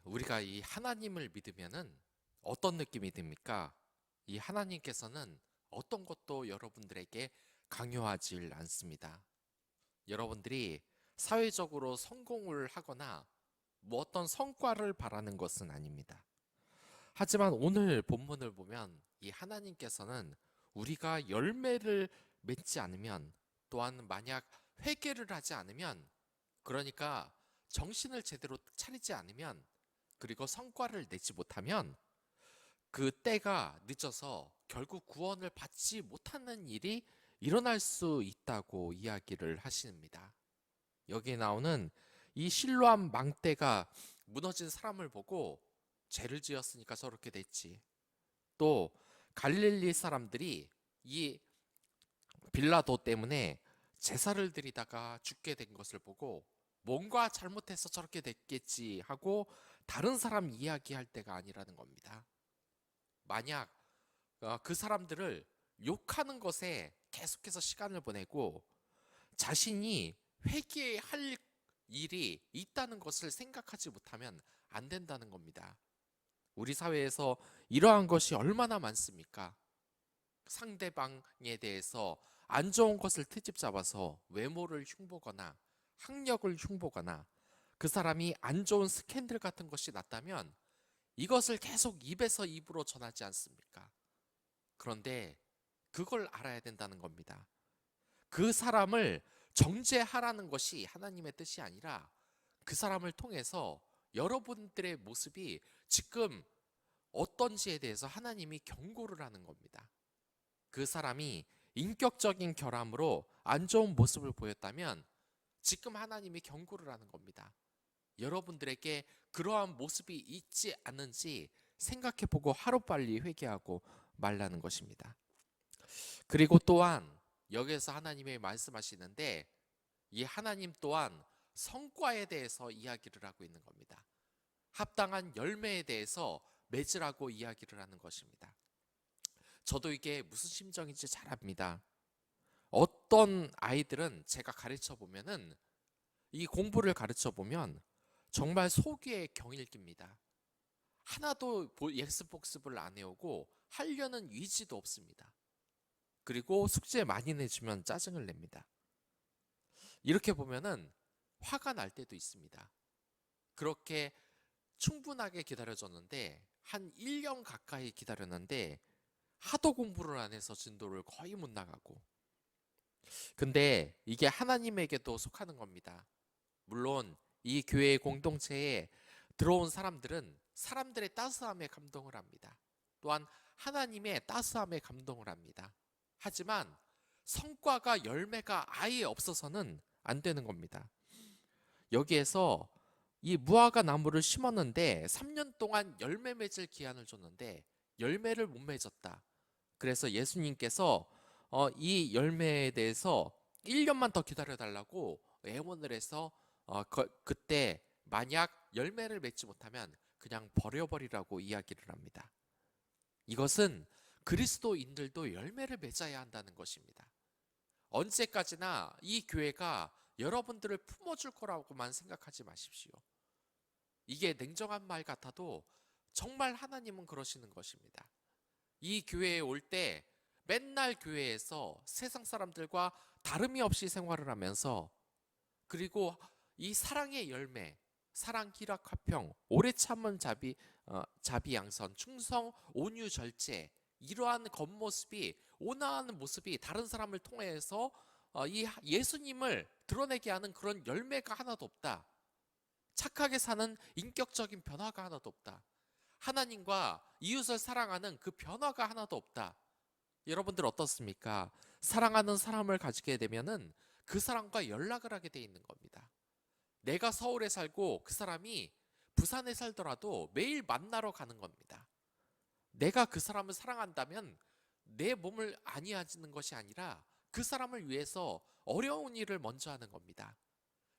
우리가 이 하나님을 믿으면은 어떤 느낌이 듭니까? 이 하나님께서는 어떤 것도 여러분들에게 강요하지 않습니다. 여러분들이 사회적으로 성공을 하거나 뭐 어떤 성과를 바라는 것은 아닙니다. 하지만 오늘 본문을 보면 이 하나님께서는 우리가 열매를 맺지 않으면, 또한 만약 회개를 하지 않으면, 그러니까 정신을 제대로 차리지 않으면, 그리고 성과를 내지 못하면 그 때가 늦어서 결국 구원을 받지 못하는 일이 일어날 수 있다고 이야기를 하십니다. 여기에 나오는 이 실로암 망대가 무너진 사람을 보고 죄를 지었으니까 저렇게 됐지. 또 갈릴리 사람들이 이 빌라도 때문에 제사를 드리다가 죽게 된 것을 보고 뭔가 잘못해서 저렇게 됐겠지 하고 다른 사람 이야기할 때가 아니라는 겁니다. 만약 그 사람들을 욕하는 것에 계속해서 시간을 보내고 자신이 회개할 일이 있다는 것을 생각하지 못하면 안 된다는 겁니다. 우리 사회에서 이러한 것이 얼마나 많습니까? 상대방에 대해서 안 좋은 것을 트집 잡아서 외모를 흉보거나 학력을 흉보거나 그 사람이 안 좋은 스캔들 같은 것이 났다면 이것을 계속 입에서 입으로 전하지 않습니까? 그런데 그걸 알아야 된다는 겁니다. 그 사람을 정죄하라는 것이 하나님의 뜻이 아니라 그 사람을 통해서 여러분들의 모습이 지금 어떤지에 대해서 하나님이 경고를 하는 겁니다. 그 사람이 인격적인 결함으로 안 좋은 모습을 보였다면 지금 하나님이 경고를 하는 겁니다. 여러분들에게 그러한 모습이 있지 않은지 생각해보고 하루빨리 회개하고 말라는 것입니다. 그리고 또한 여기에서 하나님이 말씀하시는데 이 하나님 또한 성과에 대해서 이야기를 하고 있는 겁니다. 합당한 열매에 대해서 맺으라고 이야기를 하는 것입니다. 저도 이게 무슨 심정인지 잘 압니다. 어떤 아이들은 제가 가르쳐 보면은 이 공부를 가르쳐 보면 정말 속에 경일깁니다. 하나도 예습 복습을 안 해오고 하려는 의지도 없습니다. 그리고 숙제 많이 내주면 짜증을 냅니다. 이렇게 보면은 화가 날 때도 있습니다. 그렇게 충분하게 기다려줬는데 한 1년 가까이 기다렸는데 하도 공부를 안 해서 진도를 거의 못 나가고, 근데 이게 하나님에게도 속하는 겁니다. 물론 이 교회 공동체에 들어온 사람들은 사람들의 따스함에 감동을 합니다. 또한 하나님의 따스함에 감동을 합니다. 하지만 성과가 열매가 아예 없어서는 안 되는 겁니다. 여기에서 이 무화과 나무를 심었는데 3년 동안 열매 맺을 기한을 줬는데 열매를 못 맺었다. 그래서 예수님께서 이 열매에 대해서 1년만 더 기다려달라고 애원을 해서 그때 만약 열매를 맺지 못하면 그냥 버려버리라고 이야기를 합니다. 이것은 그리스도인들도 열매를 맺어야 한다는 것입니다. 언제까지나 이 교회가 여러분들을 품어줄 거라고만 생각하지 마십시오. 이게 냉정한 말 같아도 정말 하나님은 그러시는 것입니다. 이 교회에 올 때 맨날 교회에서 세상 사람들과 다름이 없이 생활을 하면서, 그리고 이 사랑의 열매, 사랑, 희락, 화평, 오래 참은 자비, 양선, 충성, 온유, 절제, 이러한 겉모습이, 온화한 모습이 다른 사람을 통해서 이 예수님을 드러내게 하는 그런 열매가 하나도 없다. 착하게 사는 인격적인 변화가 하나도 없다. 하나님과 이웃을 사랑하는 그 변화가 하나도 없다. 여러분들 어떻습니까? 사랑하는 사람을 가지게 되면은 그 사람과 연락을 하게 돼 있는 겁니다. 내가 서울에 살고 그 사람이 부산에 살더라도 매일 만나러 가는 겁니다. 내가 그 사람을 사랑한다면 내 몸을 안위하는 것이 아니라 그 사람을 위해서 어려운 일을 먼저 하는 겁니다.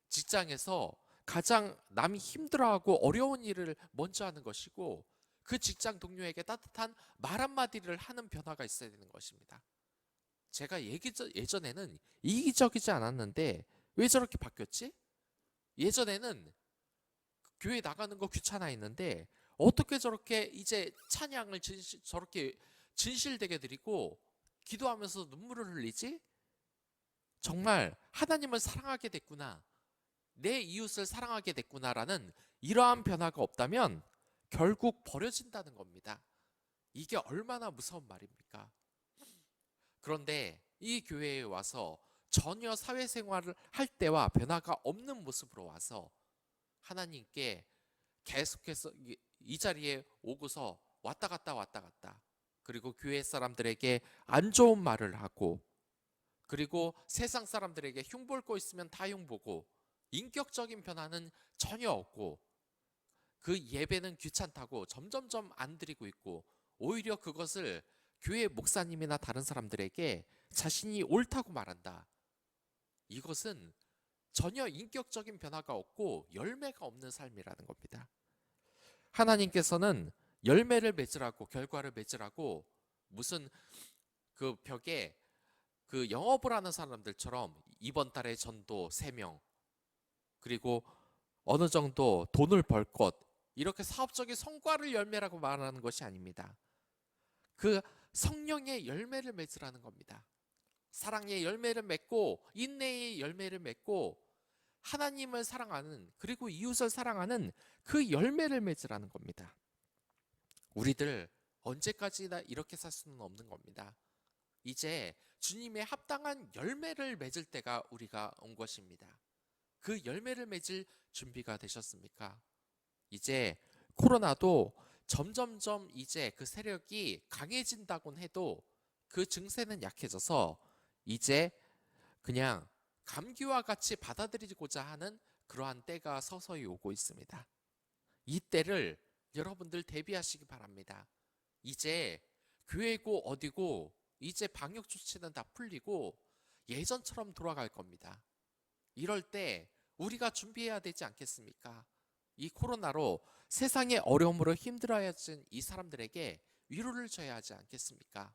직장에서 가장 남이 힘들어하고 어려운 일을 먼저 하는 것이고, 그 직장 동료에게 따뜻한 말 한마디를 하는 변화가 있어야 되는 것입니다. 제가 예전에는 이기적이지 않았는데 왜 저렇게 바뀌었지? 예전에는 교회 나가는 거 귀찮아 했는데 어떻게 저렇게 이제 찬양을 저렇게 진실되게 드리고 기도하면서 눈물을 흘리지? 정말 하나님을 사랑하게 됐구나. 내 이웃을 사랑하게 됐구나라는 이러한 변화가 없다면 결국 버려진다는 겁니다. 이게 얼마나 무서운 말입니까? 그런데 이 교회에 와서 전혀 사회생활을 할 때와 변화가 없는 모습으로 와서 하나님께 계속해서 이 자리에 오고서 왔다 갔다 왔다 갔다, 그리고 교회 사람들에게 안 좋은 말을 하고, 그리고 세상 사람들에게 흉볼 거 있으면 다 흉보고, 인격적인 변화는 전혀 없고, 그 예배는 귀찮다고 점점점 안 드리고 있고, 오히려 그것을 교회 목사님이나 다른 사람들에게 자신이 옳다고 말한다. 이것은 전혀 인격적인 변화가 없고 열매가 없는 삶이라는 겁니다. 하나님께서는 열매를 맺으라고, 결과를 맺으라고 무슨 그 벽에 그 영업을 하는 사람들처럼 이번 달에 전도 3명, 그리고 어느 정도 돈을 벌 것, 이렇게 사업적인 성과를 열매라고 말하는 것이 아닙니다. 그 성령의 열매를 맺으라는 겁니다. 사랑의 열매를 맺고 인내의 열매를 맺고 하나님을 사랑하는, 그리고 이웃을 사랑하는 그 열매를 맺으라는 겁니다. 우리들 언제까지나 이렇게 살 수는 없는 겁니다. 이제 주님의 합당한 열매를 맺을 때가 우리가 온 것입니다. 그 열매를 맺을 준비가 되셨습니까? 이제 코로나도 점점점 이제 그 세력이 강해진다곤 해도 그 증세는 약해져서 이제 그냥 감기와 같이 받아들이고자 하는 그러한 때가 서서히 오고 있습니다. 이 때를 여러분들 대비하시기 바랍니다. 이제 교회고 어디고 이제 방역 조치는 다 풀리고 예전처럼 돌아갈 겁니다. 이럴 때 우리가 준비해야 되지 않겠습니까? 이 코로나로 세상의 어려움으로 힘들어하신 이 사람들에게 위로를 줘야 하지 않겠습니까?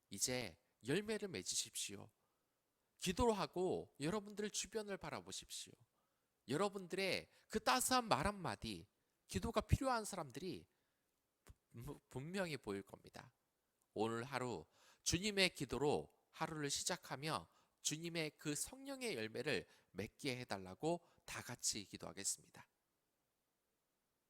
이제 열매를 맺으십시오. 기도를 하고 여러분들 주변을 바라보십시오. 여러분들의 그 따스한 말 한마디, 기도가 필요한 사람들이 분명히 보일 겁니다. 오늘 하루 주님의 기도로 하루를 시작하며 주님의 그 성령의 열매를 맺게 해달라고 다 같이 기도하겠습니다.